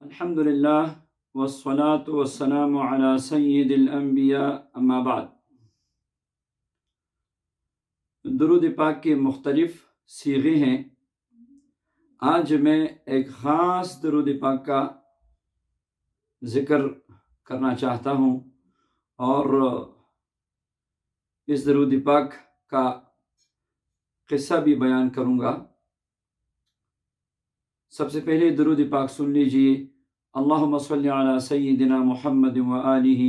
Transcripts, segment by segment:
الحمد للہ والصلاة والسلام علی سید الانبیاء اما بعد۔ درود پاک کے مختلف صیغے ہیں۔ آج میں ایک خاص درود پاک کا ذکر کرنا چاہتا ہوں اور اس درود پاک کا قصہ بھی بیان کروں گا۔ سب سے پہلے درود پاک سن لیجئے۔ اللہم صلی علی سیدنا محمد وآلہ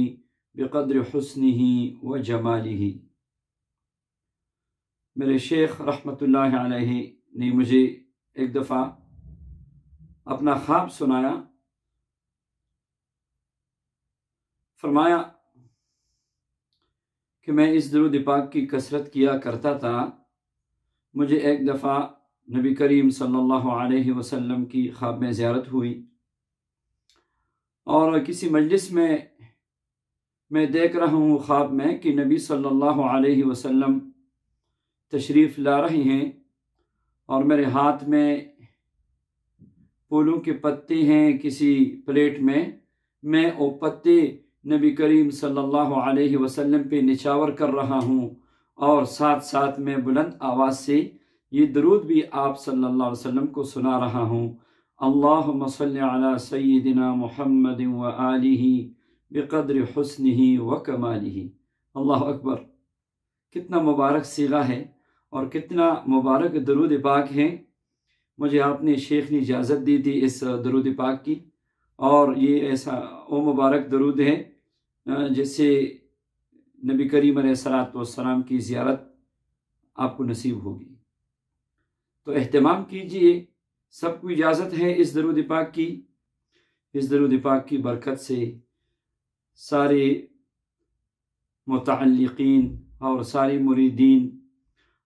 بقدر حسنہ وجمالہ۔ میرے شیخ رحمۃ اللہ علیہ نے مجھے ایک دفعہ اپنا خواب سنایا۔ فرمایا کہ میں اس درود پاک کی کثرت کیا کرتا تھا۔ مجھے ایک دفعہ نبی کریم صلی اللہ علیہ وسلم کی خواب میں زیارت ہوئی اور کسی مجلس میں دیکھ رہا ہوں خواب میں کہ نبی صلی اللہ علیہ وسلم تشریف لا رہے ہیں اور میرے ہاتھ میں پھولوں کے پتے ہیں کسی پلیٹ میں وہ پتے نبی کریم صلی اللہ علیہ وسلم پہ نچھاور کر رہا ہوں اور ساتھ ساتھ میں بلند آواز سے یہ درود بھی آپ صلی اللہ علیہ وسلم کو سنا رہا ہوں۔ اللہم صلی علی سیدنا محمد وآلہ بقدر حسنہ وکمالہ۔ اللہ اکبر! کتنا مبارک صیغہ ہے اور کتنا مبارک درود پاک ہے۔ مجھے آپ نے شیخ نے اجازت دی تھی اس درود پاک کی، اور یہ ایسا وہ مبارک درود ہے جس سے نبی کریم علیہ السلام کی زیارت آپ کو نصیب ہوگی۔ تو اہتمام کیجئے، سب کو اجازت ہے اس درود پاک کی۔ اس درود پاک کی برکت سے سارے متعلقین اور سارے مریدین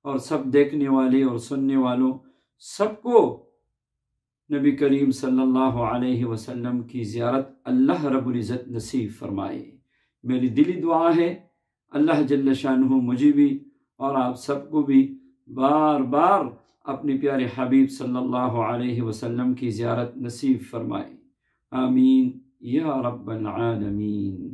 اور سب دیکھنے والے اور سننے والوں سب کو نبی کریم صلی اللہ علیہ وسلم کی زیارت اللہ رب العزت نصیب فرمائے۔ میری دلی دعا ہے اللہ جل شانہ مجھے بھی اور آپ سب کو بھی بار بار اپنے پیارے حبیب صلی اللہ علیہ وسلم کی زیارت نصیب فرمائے۔ آمین یا رب العالمین۔